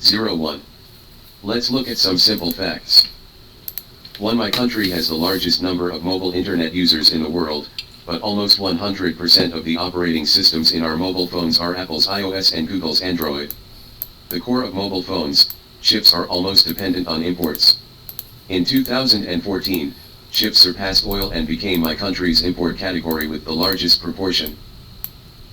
01. Let's look at some simple facts. 1. My country has the largest number of mobile internet users in the world, but almost 100% of the operating systems in our mobile phones are Apple's iOS and Google's Android. The core of mobile phones, chips, are almost dependent on imports. In 2014, chips surpassed oil and became my country's import category with the largest proportion.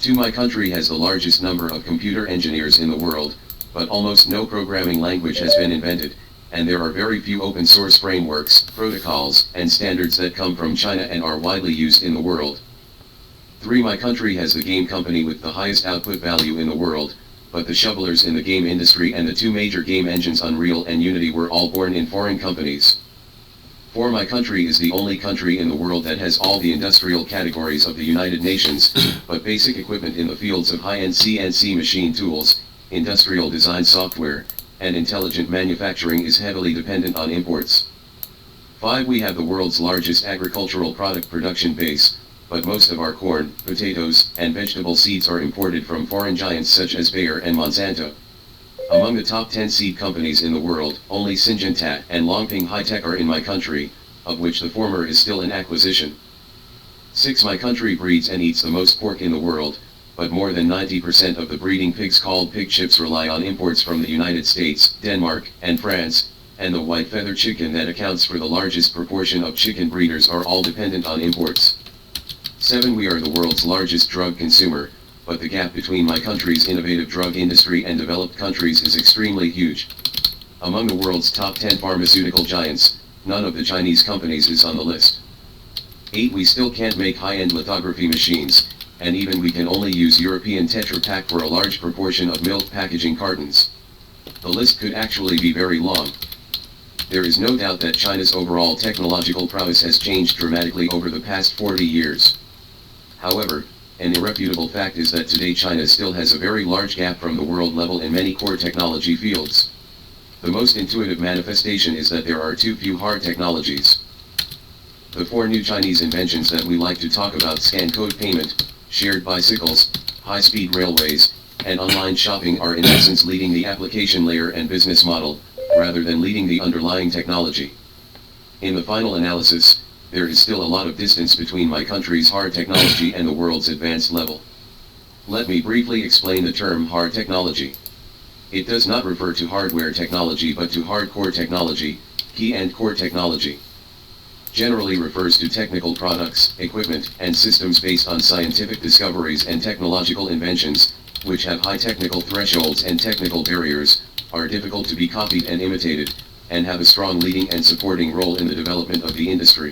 2. My country has the largest number of computer engineers in the world, but almost no programming language has been invented, and there are very few open source frameworks, protocols, and standards that come from China and are widely used in the world. 3. My country has the game company with the highest output value in the world, but the shovelers in the game industry and the two major game engines Unreal and Unity were all born in foreign companies. 4. My country is the only country in the world that has all the industrial categories of the United Nations, but basic equipment in the fields of high-end CNC machine tools, industrial design software, and intelligent manufacturing is heavily dependent on imports. 5. We have the world's largest agricultural product production base, but most of our corn, potatoes, and vegetable seeds are imported from foreign giants such as Bayer and Monsanto. Among the top 10 seed companies in the world, only Syngenta and Longping High-Tech are in my country, of which the former is still in acquisition. 6. My country breeds and eats the most pork in the world, but more than 90% of the breeding pigs called pig chips rely on imports from the United States, Denmark, and France, and the white feather chicken that accounts for the largest proportion of chicken breeders are all dependent on imports. 7. We are the world's largest drug consumer, but the gap between my country's innovative drug industry and developed countries is extremely huge. Among the world's top 10 pharmaceutical giants, none of the Chinese companies is on the list. 8. We still can't make high-end lithography machines, and even we can only use European Tetra Pak for a large proportion of milk packaging cartons. The list could actually be very long. There is no doubt that China's overall technological prowess has changed dramatically over the past 40 years. However, an irrefutable fact is that today China still has a very large gap from the world level in many core technology fields. The most intuitive manifestation is that there are too few hard technologies. The 4 new Chinese inventions that we like to talk about: scan code payment, shared bicycles, high-speed railways, and online shopping are in essence leading the application layer and business model, rather than leading the underlying technology. In the final analysis, there is still a lot of distance between my country's hard technology and the world's advanced level. Let me briefly explain the term hard technology. It does not refer to hardware technology but to hardcore technology, key and core technology. Generally refers to technical products, equipment, and systems based on scientific discoveries and technological inventions, which have high technical thresholds and technical barriers, are difficult to be copied and imitated, and have a strong leading and supporting role in the development of the industry.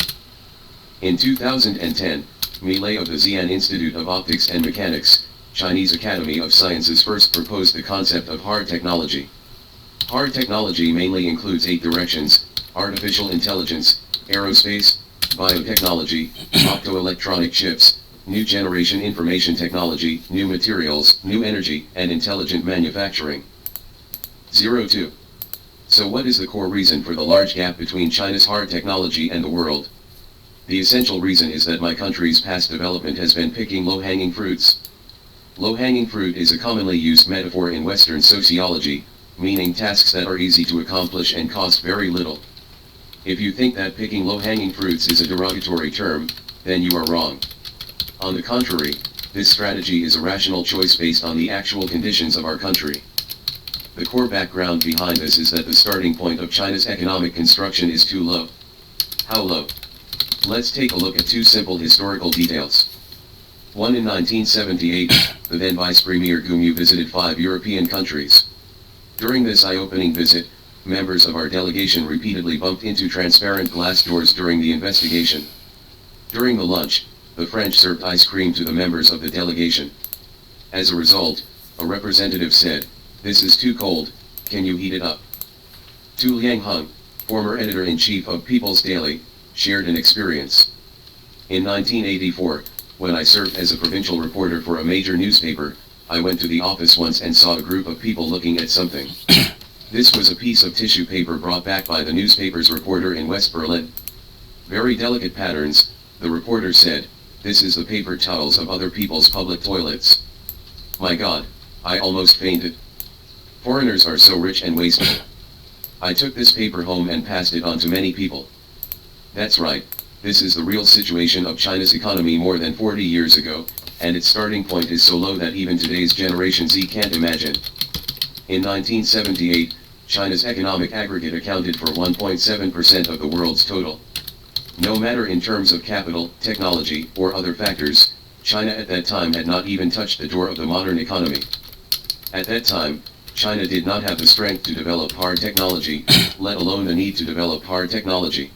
In 2010, Mi Lei of the Xi'an Institute of Optics and Mechanics, Chinese Academy of Sciences first proposed the concept of hard technology. Hard technology mainly includes 8 directions: artificial intelligence, aerospace, biotechnology, optoelectronic chips, new generation information technology, new materials, new energy, and intelligent manufacturing. 02. So what is the core reason for the large gap between China's hard technology and the world? The essential reason is that my country's past development has been picking low-hanging fruits. Low-hanging fruit is a commonly used metaphor in Western sociology, meaning tasks that are easy to accomplish and cost very little. If you think that picking low-hanging fruits is a derogatory term, then you are wrong. On the contrary, this strategy is a rational choice based on the actual conditions of our country. The core background behind this is that the starting point of China's economic construction is too low. How low? Let's take a look at 2 simple historical details. 1. In 1978, the then Vice Premier Gu Mu visited 5 European countries. During this eye-opening visit, members of our delegation repeatedly bumped into transparent glass doors during the investigation. During the lunch, the French served ice cream to the members of the delegation. As a result, a representative said, "This is too cold, can you heat it up?" Tu Liangheng, former editor-in-chief of People's Daily, shared an experience. In 1984, when I served as a provincial reporter for a major newspaper, I went to the office once and saw a group of people looking at something. This was a piece of tissue paper brought back by the newspaper's reporter in West Berlin. Very delicate patterns, the reporter said. This is the paper towels of other people's public toilets. My God, I almost fainted. Foreigners are so rich and wasteful. I took this paper home and passed it on to many people. That's right, this is the real situation of China's economy more than 40 years ago, and its starting point is so low that even today's Generation Z can't imagine. In 1978, China's economic aggregate accounted for 1.7% of the world's total. No matter in terms of capital, technology, or other factors, China at that time had not even touched the door of the modern economy. At that time, China did not have the strength to develop hard technology, let alone the need to develop hard technology.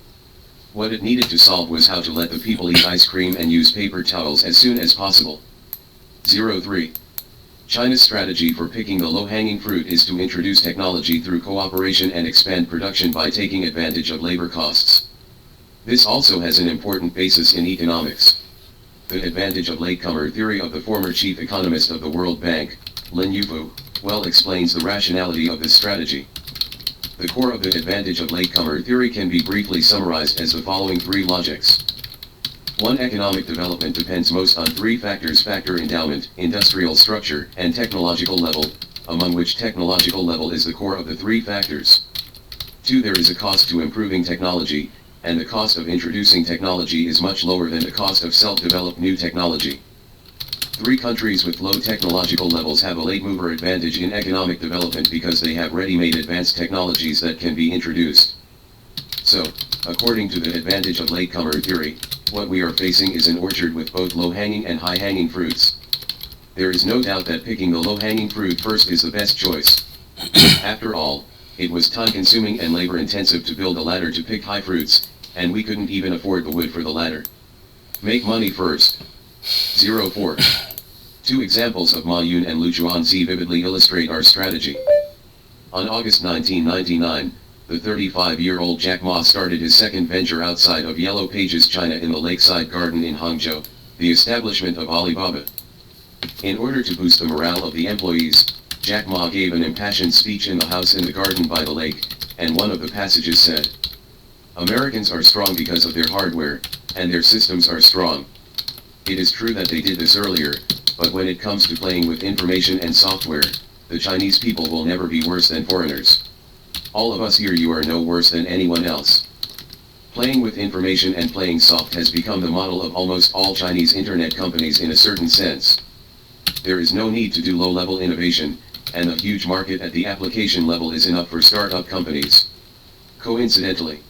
What it needed to solve was how to let the people eat ice cream and use paper towels as soon as possible. 03. China's strategy for picking the low-hanging fruit is to introduce technology through cooperation and expand production by taking advantage of labor costs. This also has an important basis in economics. The advantage of latecomer theory of the former chief economist of the World Bank, Lin Yufu, well explains the rationality of this strategy. The core of the advantage of latecomer theory can be briefly summarized as the following three logics. 1. Economic development depends most on three factors: factor endowment, industrial structure, and technological level, among which technological level is the core of the three factors. 2. There is a cost to improving technology, and the cost of introducing technology is much lower than the cost of self-developed new technology. 3. Countries with low technological levels have a late mover advantage in economic development because they have ready-made advanced technologies that can be introduced. So, according to the advantage of latecomer theory, what we are facing is an orchard with both low-hanging and high-hanging fruits. There is no doubt that picking the low-hanging fruit first is the best choice. After all, it was time-consuming and labor-intensive to build a ladder to pick high fruits, and we couldn't even afford the wood for the ladder. Make money first. 04. Two examples of Ma Yun and Lu Chuanzi vividly illustrate our strategy. On August 1999, the 35-year-old Jack Ma started his second venture outside of Yellow Pages, China, in the Lakeside Garden in Hangzhou, the establishment of Alibaba. In order to boost the morale of the employees, Jack Ma gave an impassioned speech in the house in the garden by the lake, and one of the passages said, "Americans are strong because of their hardware, and their systems are strong." It is true that they did this earlier, but when it comes to playing with information and software, the Chinese people will never be worse than foreigners. All of us here, you are no worse than anyone else. Playing with information and playing soft has become the model of almost all Chinese internet companies in a certain sense. There is no need to do low-level innovation, and the huge market at the application level is enough for startup companies. Coincidentally,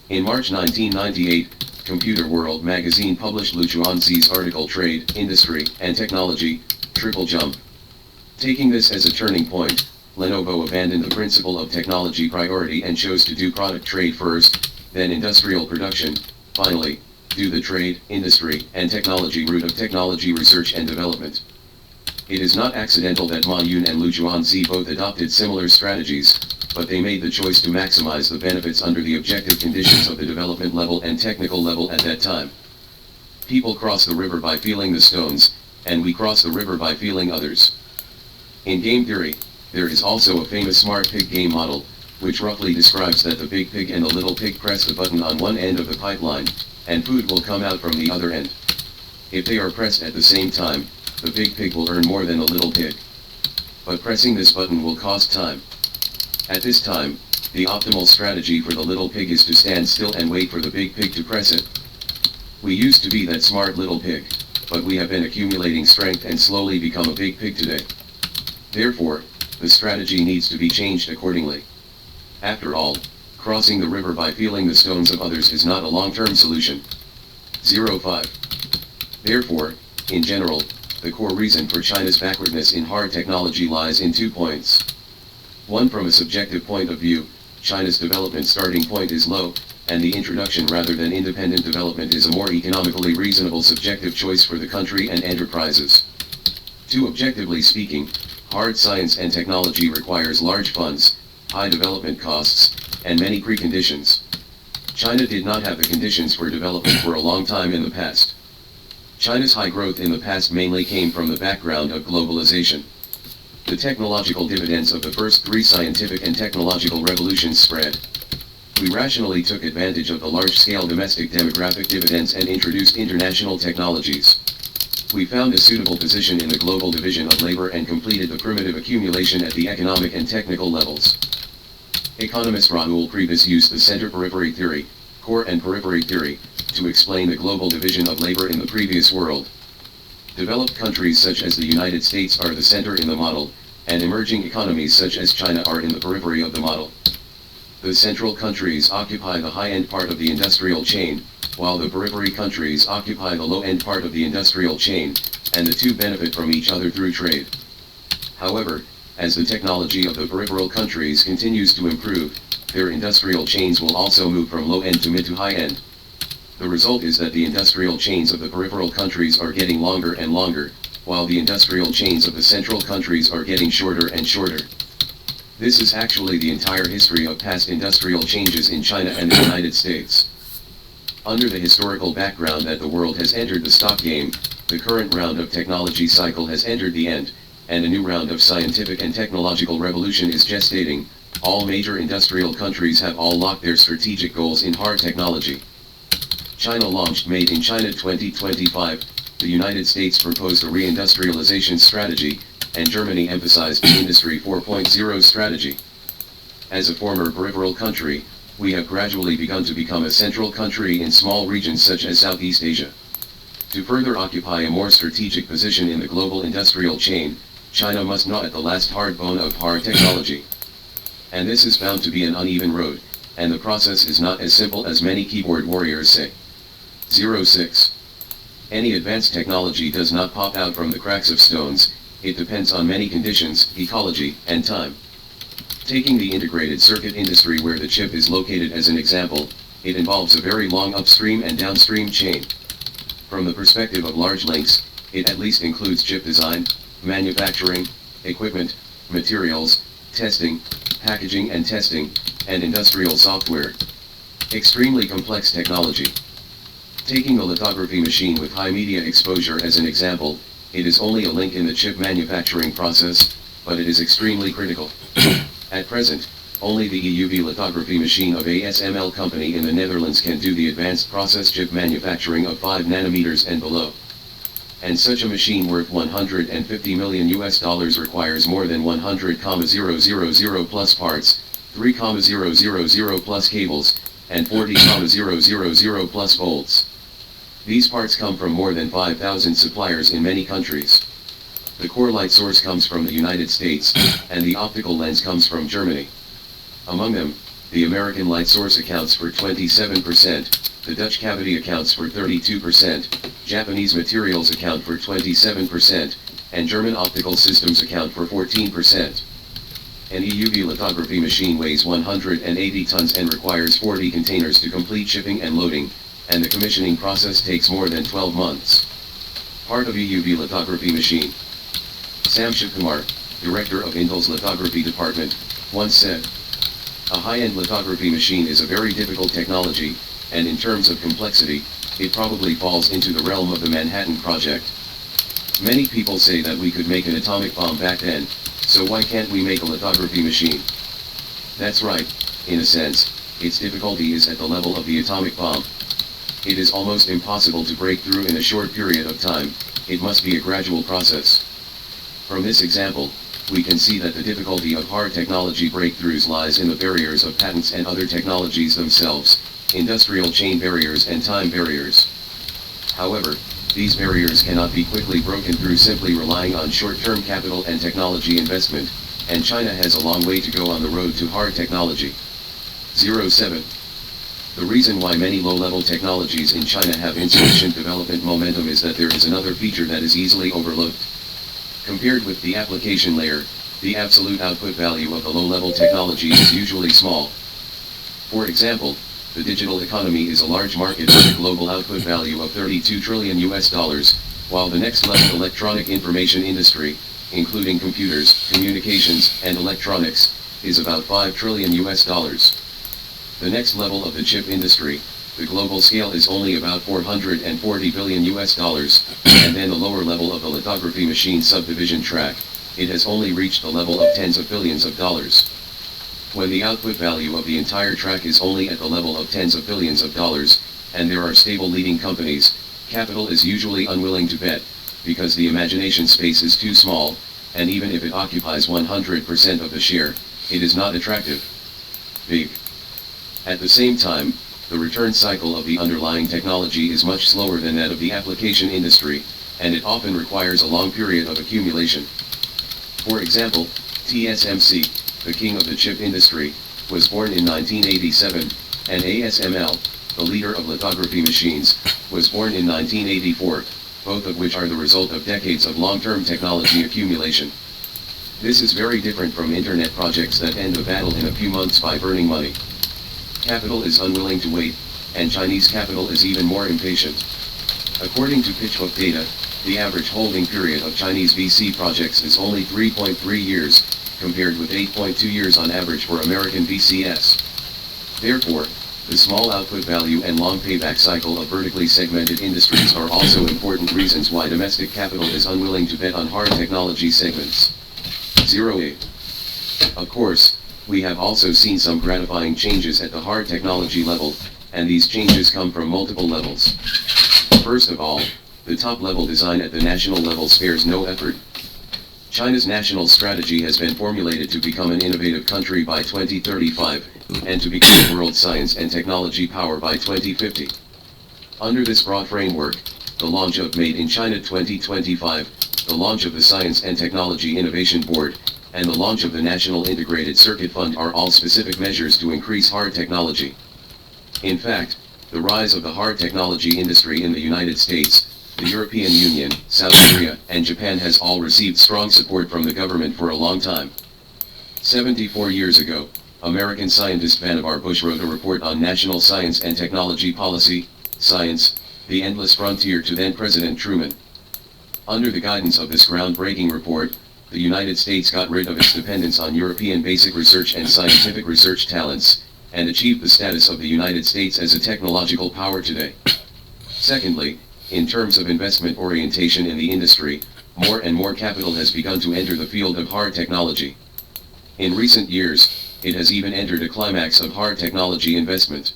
in March 1998, Computer World magazine published Lu Chuanzi's article Trade, Industry, and Technology, Triple Jump. Taking this as a turning point, Lenovo abandoned the principle of technology priority and chose to do product trade first, then industrial production, finally, do the trade, industry, and technology route of technology research and development. It is not accidental that Ma Yun and Lu Chuanzi both adopted similar strategies, but they made the choice to maximize the benefits under the objective conditions of the development level and technical level at that time. People cross the river by feeling the stones, and we cross the river by feeling others. In game theory, there is also a famous smart pig game model, which roughly describes that the big pig and the little pig press the button on one end of the pipeline, and food will come out from the other end. If they are pressed at the same time, the big pig will earn more than the little pig. But pressing this button will cost time. At this time, the optimal strategy for the little pig is to stand still and wait for the big pig to press it. We used to be that smart little pig, but we have been accumulating strength and slowly become a big pig today. Therefore, the strategy needs to be changed accordingly. After all, crossing the river by feeling the stones of others is not a long-term solution. 05. Therefore, in general, the core reason for China's backwardness in hard technology lies in 2 points. 1. From a subjective point of view, China's development starting point is low, and the introduction rather than independent development is a more economically reasonable subjective choice for the country and enterprises. 2. Objectively speaking, hard science and technology requires large funds, high development costs, and many preconditions. China did not have the conditions for development for a long time in the past. China's high growth in the past mainly came from the background of globalization. The technological dividends of the first 3 scientific and technological revolutions spread. We rationally took advantage of the large-scale domestic demographic dividends and introduced international technologies. We found a suitable position in the global division of labor and completed the primitive accumulation at the economic and technical levels. Economist Raoul Previs used the center-periphery theory, core and periphery theory, to explain the global division of labor in the previous world. Developed countries such as the United States are the center in the model, and emerging economies such as China are in the periphery of the model. The central countries occupy the high-end part of the industrial chain, while the periphery countries occupy the low-end part of the industrial chain, and the two benefit from each other through trade. However, as the technology of the peripheral countries continues to improve, their industrial chains will also move from low-end to mid to high-end. The result is that the industrial chains of the peripheral countries are getting longer and longer, while the industrial chains of the central countries are getting shorter and shorter. This is actually the entire history of past industrial changes in China and the United States. Under the historical background that the world has entered the stock game, the current round of technology cycle has entered the end, and a new round of scientific and technological revolution is gestating. All major industrial countries have all locked their strategic goals in hard technology. China launched Made in China 2025, the United States proposed a reindustrialization strategy, and Germany emphasized the Industry 4.0 strategy. As a former peripheral country, we have gradually begun to become a central country in small regions such as Southeast Asia. To further occupy a more strategic position in the global industrial chain, China must gnaw at the last hard bone of hard technology. And this is bound to be an uneven road, and the process is not as simple as many keyboard warriors say. 06. Any advanced technology does not pop out from the cracks of stones, it depends on many conditions, ecology, and time. Taking the integrated circuit industry where the chip is located as an example, it involves a very long upstream and downstream chain. From the perspective of large links, it at least includes chip design, manufacturing, equipment, materials, testing, packaging and testing, and industrial software. Extremely complex technology. Taking the lithography machine with high media exposure as an example, it is only a link in the chip manufacturing process, but it is extremely critical. At present, only the EUV lithography machine of ASML company in the Netherlands can do the advanced process chip manufacturing of 5 nanometers and below. And such a machine worth $150 million requires more than 100,000 plus parts, 3,000 plus cables, and 40,000 plus bolts. These parts come from more than 5,000 suppliers in many countries. The core light source comes from the United States, and the optical lens comes from Germany. Among them, the American light source accounts for 27%, the Dutch cavity accounts for 32%, Japanese materials account for 27%, and German optical systems account for 14%. An EUV lithography machine weighs 180 tons and requires 40 containers to complete shipping and loading, and the commissioning process takes more than 12 months. Part of EUV lithography machine. Sam Shivkumar, director of Intel's lithography department, once said, "A high-end lithography machine is a very difficult technology, and in terms of complexity, it probably falls into the realm of the Manhattan Project. Many people say that we could make an atomic bomb back then, so why can't we make a lithography machine? That's right, in a sense, its difficulty is at the level of the atomic bomb. It is almost impossible to break through in a short period of time, it must be a gradual process." From this example, we can see that the difficulty of hard technology breakthroughs lies in the barriers of patents and other technologies themselves, industrial chain barriers and time barriers. However, these barriers cannot be quickly broken through simply relying on short-term capital and technology investment, and China has a long way to go on the road to hard technology. 07. The reason why many low-level technologies in China have insufficient development momentum is that there is another feature that is easily overlooked. Compared with the application layer, the absolute output value of the low-level technology is usually small. For example, the digital economy is a large market with a global output value of $32 trillion, while the next level electronic information industry, including computers, communications, and electronics, is about $5 trillion. The next level of the chip industry, the global scale, is only about $440 billion, and then the lower level of the lithography machine subdivision track, it has only reached the level of tens of billions of dollars. When the output value of the entire track is only at the level of tens of billions of dollars, and there are stable leading companies, capital is usually unwilling to bet, because the imagination space is too small, and even if it occupies 100% of the share, it is not attractive. Big. At the same time, the return cycle of the underlying technology is much slower than that of the application industry, and it often requires a long period of accumulation. For example, TSMC, the king of the chip industry, was born in 1987, and ASML, the leader of lithography machines, was born in 1984, both of which are the result of decades of long-term technology accumulation. This is very different from internet projects that end the battle in a few months by burning money. Capital is unwilling to wait, and Chinese capital is even more impatient. According to PitchBook data, the average holding period of Chinese VC projects is only 3.3 years, compared with 8.2 years on average for American VCS. Therefore, the small output value and long payback cycle of vertically segmented industries are also important reasons why domestic capital is unwilling to bet on hard technology segments. 08. Of course, we have also seen some gratifying changes at the hard technology level, and these changes come from multiple levels. First of all, the top-level design at the national level spares no effort. China's national strategy has been formulated to become an innovative country by 2035, and to become a world science and technology power by 2050. Under this broad framework, the launch of Made in China 2025, the launch of the Science and Technology Innovation Board, and the launch of the National Integrated Circuit Fund are all specific measures to increase hard technology. In fact, the rise of the hard technology industry in the United States, the European Union, South Korea, and Japan has all received strong support from the government for a long time. 74 years ago, American scientist Vannevar Bush wrote a report on national science and technology policy, Science, the Endless Frontier, to then-President Truman. Under the guidance of this groundbreaking report, the United States got rid of its dependence on European basic research and scientific research talents, and achieved the status of the United States as a technological power today. Secondly, in terms of investment orientation in the industry, more and more capital has begun to enter the field of hard technology. In recent years, it has even entered a climax of hard technology investment.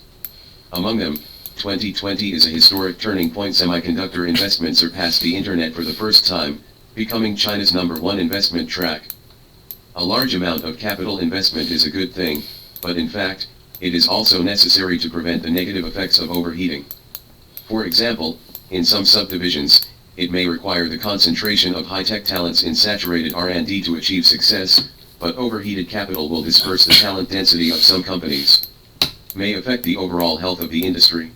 Among them, 2020 is a historic turning point. Semiconductor investment surpassed the internet for the first time, becoming China's #1 investment track. A large amount of capital investment is a good thing, but in fact, it is also necessary to prevent the negative effects of overheating. For example, in some subdivisions, it may require the concentration of high-tech talents in saturated R&D to achieve success, but overheated capital will disperse the talent density of some companies. May affect the overall health of the industry.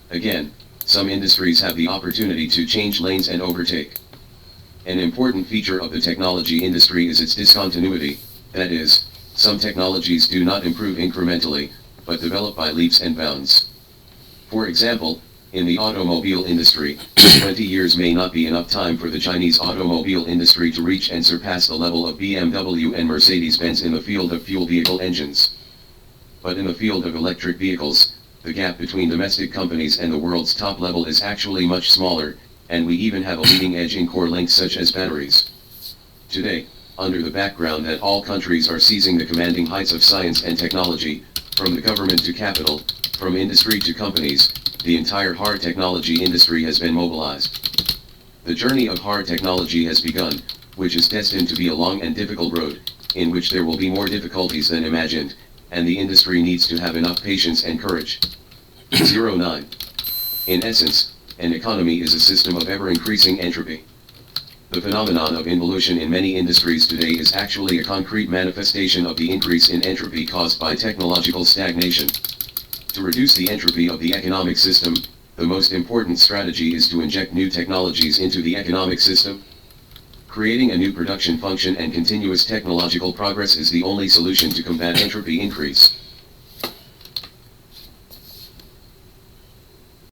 Again, some industries have the opportunity to change lanes and overtake. An important feature of the technology industry is its discontinuity, that is, some technologies do not improve incrementally, but develop by leaps and bounds. For example, in the automobile industry, 20 years may not be enough time for the Chinese automobile industry to reach and surpass the level of BMW and Mercedes-Benz in the field of fuel vehicle engines. But in the field of electric vehicles, the gap between domestic companies and the world's top level is actually much smaller, and we even have a leading edge in core links such as batteries. Today, under the background that all countries are seizing the commanding heights of science and technology, from the government to capital, from industry to companies, the entire hard technology industry has been mobilized. The journey of hard technology has begun, which is destined to be a long and difficult road, in which there will be more difficulties than imagined, and the industry needs to have enough patience and courage. 09. In essence, an economy is a system of ever-increasing entropy. The phenomenon of involution in many industries today is actually a concrete manifestation of the increase in entropy caused by technological stagnation. To reduce the entropy of the economic system, the most important strategy is to inject new technologies into the economic system. Creating a new production function and continuous technological progress is the only solution to combat entropy increase.